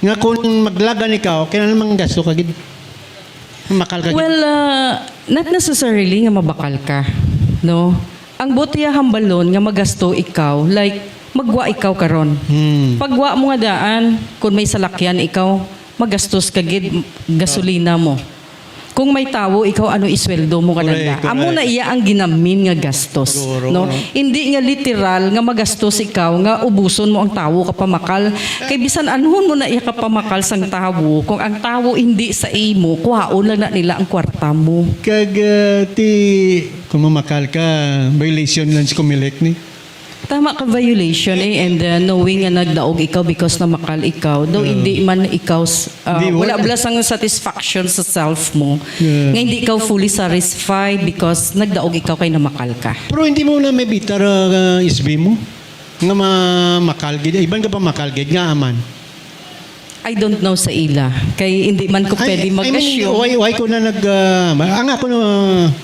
Nga kung maglagan ikaw, kailan namang gasto ka gid? Makal ka gid. Well, not necessarily nga mabakal ka, no? Ang buti hambalon nga magasto ikaw, like magwa ikaw karon. Pagwa mo nga daan, kung may salakyan ikaw, magastos ka gid gasolina mo. Kung may tawo, ikaw ano isweldo mo kananda. Correct. Amo na iya ang ginamin nga gastos, Siguro, no? no? Hindi nga literal nga magastos ikaw nga ubuson mo ang tawo kapamakal. Kay bisan anhon mo na iya kapamakal sang tawo, kung ang tawo hindi sa imo, kuhaon lang na nila ang kwarta mo. Kung mamakal ka, violation lang si Kumilik ni. Tama ka violation and knowing nga nagdaog ikaw because na makal ikaw, though hindi man ikaw, Hindi, wala wala. blasang satisfaction sa self mo. Yeah. Nga hindi ikaw fully satisfied because nagdaog ikaw kay namakal ka. Pero hindi mo na may bitar isbi mo? Nga makalgid. Iban ka pa makalgid nga aman. I don't know sa ila. Kay hindi man ko pwede mag-assume. why ko na ang ako na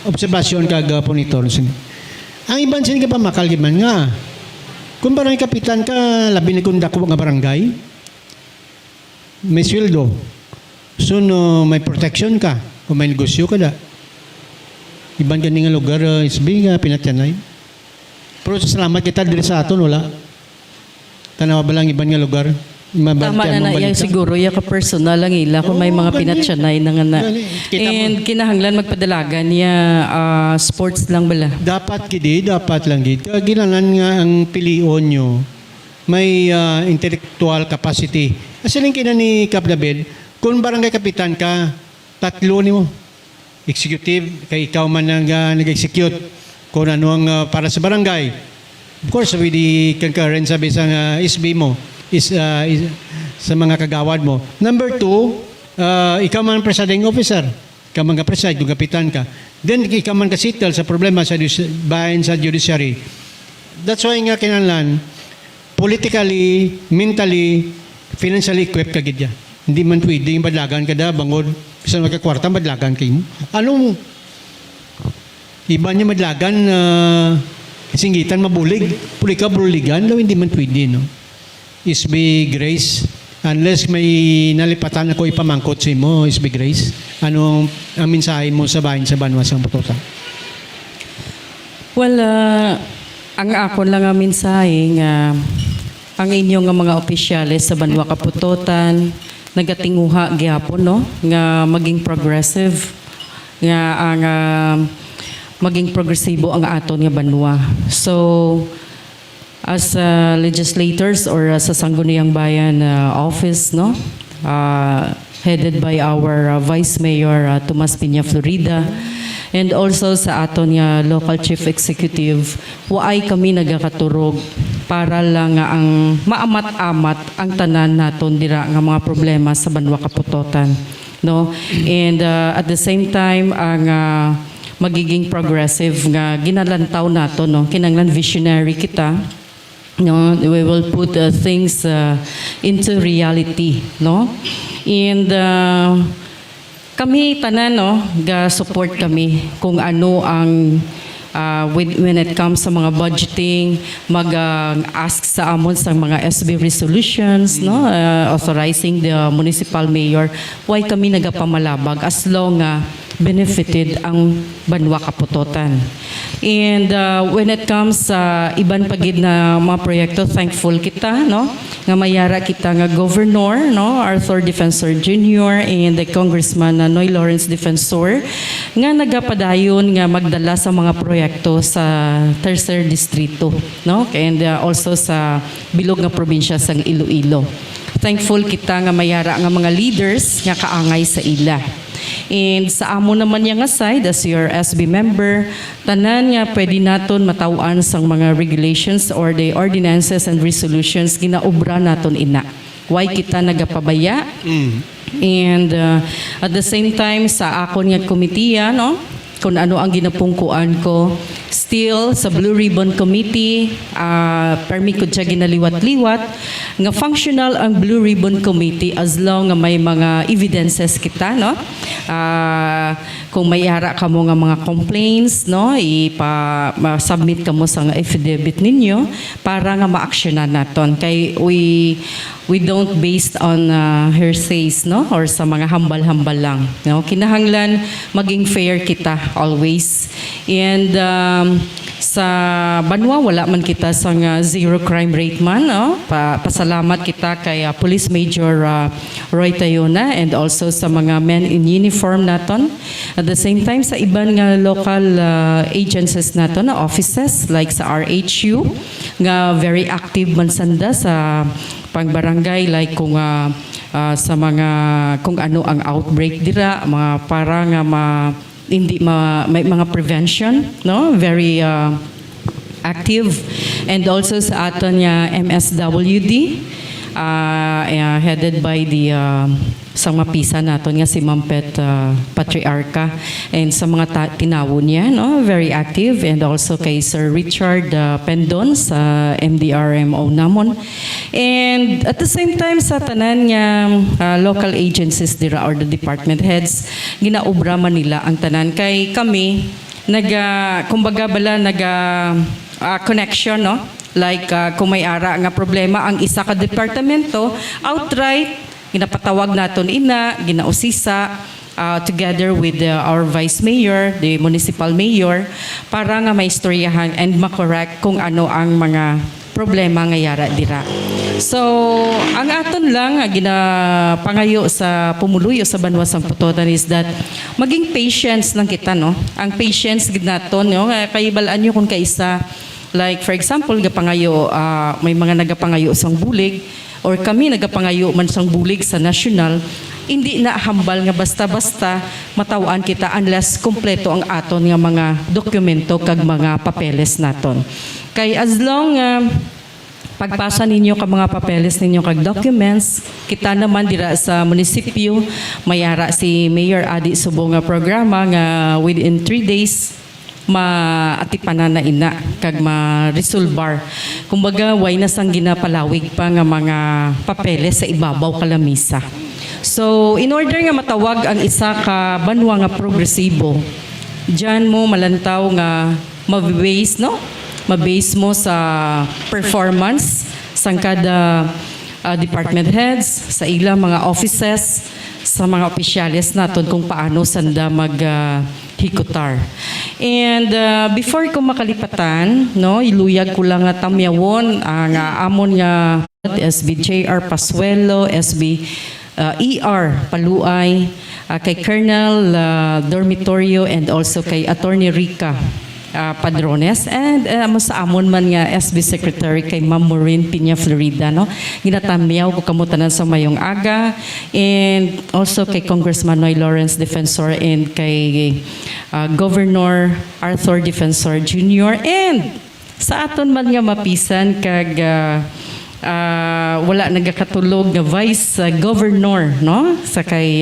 obserbasyon kag ponitor. Ang iban sin ka pa makalgid man nga. Kung barangay kapitan ka, labi na kung dako nga barangay, may sweldo. So, no, may protection ka. Kung may negosyo ka da. Iban ka nga lugar, isbi nga, pinatyanay. Pero salamat kita dito sa aton, wala. Tanawa ba lang iban nga lugar? Tama na na yan siguro. Yung ka-personal lang ila kung may Oo, mga gani. pinatsanay na nga na. Gani. Kita mo. And kinahanglan magpadalagan niya sports lang bala. Dapat lang gid. Ginanan nga ang pilion nyo, may intellectual capacity. Kasi lang kina ni Cap David, kung barangay kapitan ka, tatlo ni mo. Executive, kay ikaw man nag-execute kung ano ang para sa barangay. Of course, with the concurrence sabi sa SB mo. sa mga kagawad mo. Number two, ikaw man presiding officer, ikaw man ka-preside, kung kapitan ka. Then ikaw man ka-settle sa problema sa bahin sa judiciary. That's why nga kinahanglan, politically, mentally, financially equipped ka gid ya. Hindi man pwede yung badlagan ka da, bangod, sa magkakwarta, badlagan kayo. Anong, iba niya madlagan, singitan mabulig, puli ka bruligan, daw hindi man pwede, no? Is be grace. Unless may nalipatan ako ipamangkot sa mo, is be grace. Anong ang mensahe mo sa bahin sa Banwa sa Pututan? Well, ang ako lang ang mensahe nga ang inyong nga mga opisyales sa Banwa Kaputotan nagatinguha gyapon no nga maging progressive nga ang maging progresibo ang aton nga banwa. So as legislators or sa Sangguniang Bayan office no headed by our Vice Mayor Tomas Piña Florida and also sa aton nga local chief executive waay kami nagakaturog para lang nga ang maamat-amat ang tanan naton dira nga mga problema sa Banwa Kaputotan no and at the same time ang magiging progressive nga ginalantaw nato no kinahanglan visionary kita no we will put things into reality no and kami tanan no ga support kami kung ano ang when it comes sa mga budgeting mag-ask sa amon sa mga SB resolutions no authorizing the municipal mayor why kami nagapamalabag as long benefited ang Banwa Kaputotan. And when it comes sa iban pagid na mga proyekto, thankful kita, no? Nga mayara kita nga governor, no? Arthur Defensor Jr. and the Congressman Noy Lawrence Defensor nga nagapadayon nga magdala sa mga proyekto sa tercer distrito, no? And also sa bilog nga probinsya sang Iloilo. Thankful kita nga mayara nga mga leaders nga kaangay sa ila. And sa amo naman yang side as your SB member, tanan nga pwede naton matawan sang mga regulations or the ordinances and resolutions ginaobra naton ina. Why kita nagapabaya? And at the same time sa akon nga komitiya no, kung ano ang ginapungkuan ko, still sa Blue Ribbon Committee, permi ko siya ginaliwat-liwat, nga functional ang Blue Ribbon Committee as long nga may mga evidences kita, no? Kung may ara ka mo nga mga complaints, no? Submit ka mo sa affidavit ninyo para nga ma-actionan naton. Kay we don't based on hearsays, no? Or sa mga hambal-hambal lang, no? Kinahanglan maging fair kita always. And sa Banwa wala man kita sa zero crime rate man, no? Pasalamat kita kay Police Major Roy Tayona and also sa mga men in uniform naton. At the same time sa iban nga local agencies naton na offices like sa RHU nga very active man sanda sa pangbarangay like kung sa mga kung ano ang outbreak dira mga para nga may mga prevention no very active and also sa aton nga MSWD headed by the sa mapisa naton nga si Mampet Patriarca and sa mga tinawon niya no very active and also kay Sir Richard Pendon sa MDRMO namon and at the same time sa tanan nga local agencies dira or the department heads ginaobra man nila ang tanan kay kami kumbaga bala connection no like kung may ara nga problema ang isa ka departamento outright ginapatawag naton ina, ginausisa together with our Vice Mayor, the Municipal Mayor, para nga maistoryahan and makorek kung ano ang mga problema nga yara dira. So, ang aton lang ginapangayo sa pumuluyo sa Banwa sang Putotan is that maging patience lang kita, no? Ang patience gid naton, no? Kay balaan nyo kung kaisa, like for example, gapangayo, may mga nagapangayo sang bulig, or kami nagapangayo man sang bulig sa national, hindi na hambal nga basta-basta matawaan kita unless kompleto ang aton nga mga dokumento kag mga papeles naton. Kay as long pagpasa ninyo ka mga papeles ninyo kag documents, kita naman dira sa munisipyo mayara si Mayor Adi Subo nga programa nga within 3 days maatipanan na ina kag ma-resolbar. Kumbaga way na sang ginapalawig pa nga mga papeles sa ibabaw kalamisa. So in order nga matawag ang isa ka banwa nga progresibo, diyan mo malantaw nga mabase no? Mabase mo sa performance sang kada department heads, sa ilang mga offices, sa mga opisyales naton kung paano sanda hikutar. And before ko makalipatan, no, iluyag ko lang nga tamyawon ang amon nga SB JR Pasuelo, SB ER Paluay, kay Colonel Dormitorio, and also kay Attorney Rica Padrones, and sa amon man nga SB Secretary kay Ma'am Maureen Piña Florida, no? Ginatamyaw ko kamutanan sa mayong aga, and also kay Congressman Noy Lawrence Defensor, and kay Governor Arthur Defensor Jr., and sa aton man nga mapisan kag wala nagakatulog nga Vice Governor, no? Sa kay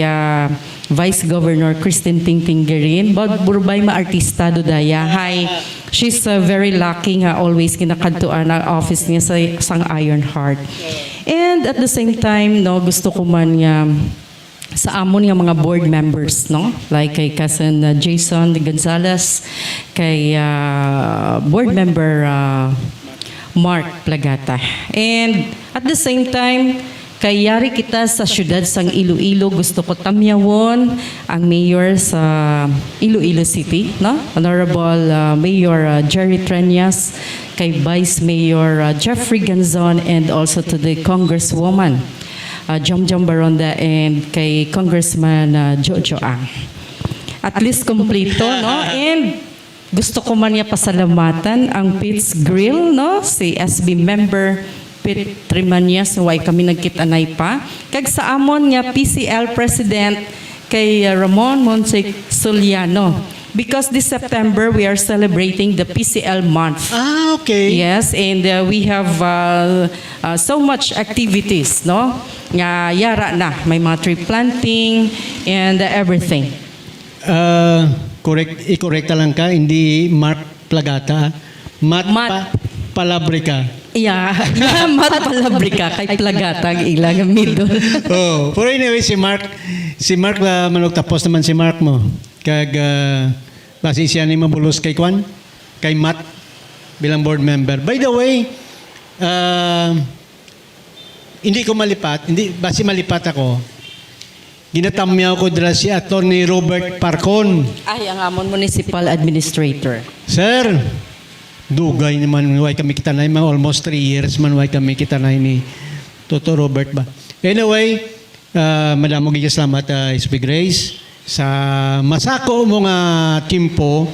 Vice Governor Christine Tingtinggerin, but burbay ma-artista do daya. Hi, she's very lucky nga always kinakadtuan ang office niya sa sang Iron Heart. And at the same time, no, gusto ko man nga sa amon nga mga board members, no? Like kay Cousin Jason de Gonzales, kay board member Mark Plagata. And at the same time, kay yari kita sa syudad sang Iloilo, gusto ko tamyawon ang mayor sa Iloilo City, no? Honorable Mayor Jerry Treñas, kay Vice Mayor Jeffrey Ganzon, and also to the Congresswoman Jomjom Baronda, and kay Congressman Jojo Ang. At least kompleto, no? And gusto ko man niya pasalamatan ang Pete's Grill, no? Si SB member Pete Trimanias, way kami nagkitanay pa. Kag sa amon nga PCL President kay Ramon Monse Soliano. Because this September, we are celebrating the PCL month. Ah, okay. Yes, and we have so much activities, no? Nga yara na, may mga tree planting and everything. I-correct lang ka, hindi Mark Plagata. Matt. Palabrika. Yeah, mat palabrika kay Plagata ang ilang middle. Oh, pero anyway, si Mark manok tapos naman si Mark mo. Kag basi siya ni mabulos kay Kwan, kay Matt bilang board member. By the way, hindi ko malipat, basi malipat ako. Ginatamyaw ko dira si Attorney Robert Parcon. Ay, ang amon municipal administrator. Sir, dugay naman way kami kitanay, mga almost 3 years man way kami kitanay ni Toto Robert ba. Anyway, madamo gyud salamat SB Grace sa masako mo nga timpo,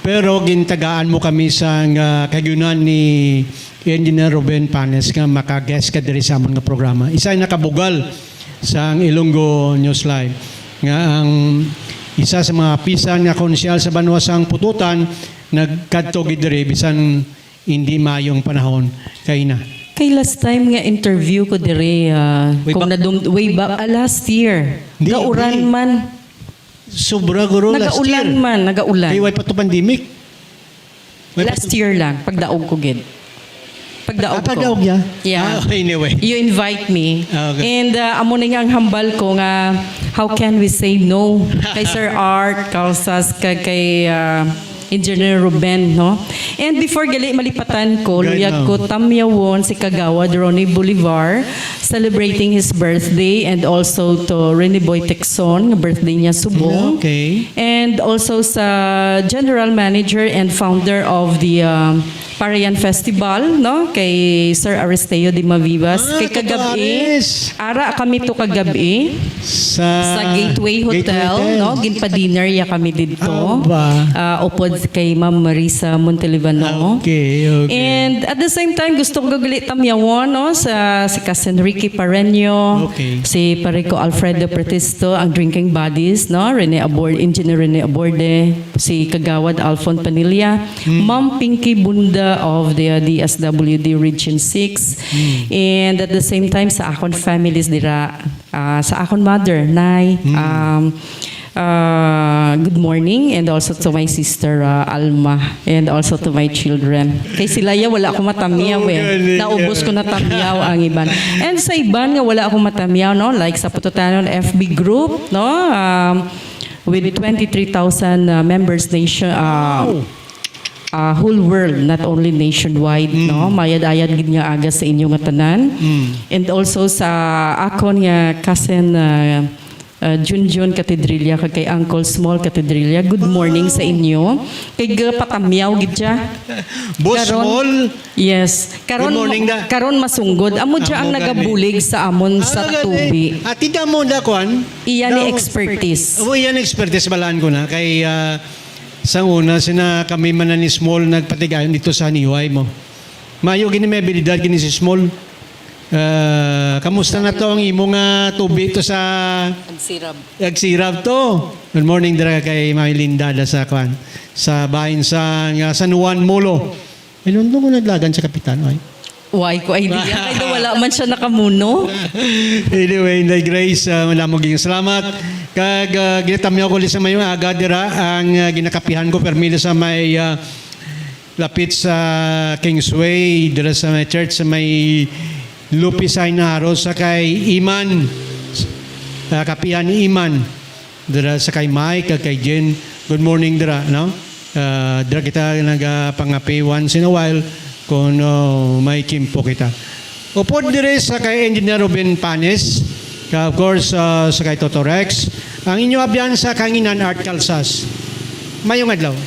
pero gintagaan mo kami sa kagyunan ni Engineer Ruben Panes nga maka-guest ka diri sa amon nga programa. Isa nakabugal sa ang Ilonggo News Live nga ang isa sa mga pisan nga konsyal sa Banwasang Pututan nagkadto gid diri bisan hindi mayong panahon kay na. Kay last time nga interview ko dire way back last year. Gauran man. Sobra guro last year. Nagaulan. Kay way pa to pandemic. Last year lang pagdaog ko gid. Pagdaog niya? Yeah. Anyway. You invite me. Okay. And amo na nga ang hambal ko nga how can we say no kay Sir Art, kausas kay Engineer Ruben, no? And before gali malipatan ko, luyag ko tamyawon si Kagawad Ronnie Bolivar celebrating his birthday, and also to Rene Boy Texon, birthday niya subong. Okay. And also sa General Manager and founder of the Parayan Festival, no? Kay Sir Aristeo de Mavivas. Kay kagabi, ara kami to kagabi sa Gateway Hotel, no? Ginpa-dinner ya kami dito. Upod kay Ma'am Marisa Montelibano. Okay. And at the same time, gusto ko gagali tamyawon, no? Sa si Cousin Ricky Pareño, si Pareco Alfredo Pretisto, ang drinking buddies, no? Engineer Rene Aborde, si Kagawad Alfon Panilla, Ma'am Pinky Bunda of the DSWD Region 6. And at the same time, sa akon families dira, sa akon mother, Nay, good morning, and also to my sister Alma, and also to my children. Kay sila ya wala akong matamiyaw galing. Naubos ko na tamiyaw ang iban. And sa iban nga wala akong matamiyaw, no? Like sa Pututanon FB group, no? With 23,000 members nation, whole world, not only nationwide, no? Mayad-ayad gid nga aga sa inyo nga tanan. And also sa akon nga cousin Junjun Katedrilya kay Uncle Small Katedrilya. Good morning sa inyo. Kay patamyaw gid siya. Boss Small. Yes. Karon Good morning da. karon masunggod. Amo diya ang Amo gani. nagabulig sa amon sa tubi. Tita mo da kwan. Iyan ni expertise. Iyan expertise balaan ko na kay sa una sina kami man ni Small nagpatigayon dito sa Niway mo. Mayo gini may abilidad gini si Small. Kamusta na to ang imong tubi to sa Agsirab to. Good morning dira kay Mami Linda da sa kwan sa bahin sa San Juan Molo. Inon ko naglagan sa kapitan ay. Why ko idea kay daw wala man siya nakamuno. Anyway, Inday Grace, malamog yung salamat. Kag ginatamyaw ko sa mayo aga dira ang ginakapihan ko permila sa may lapit sa Kingsway dira sa may church sa may Lupisay na sa kay Iman. Kapihan ni Iman. Dira sa kay Mike, kay Jen. Good morning dira, no? Dira kita nagapangapi once in a while kung may kimpo kita. Upod dire sa kay Engineer Ruben Panes, of course sa kay Toto Rex, ang inyo abyan sa Kanginan Art Calsas. Mayong adlaw.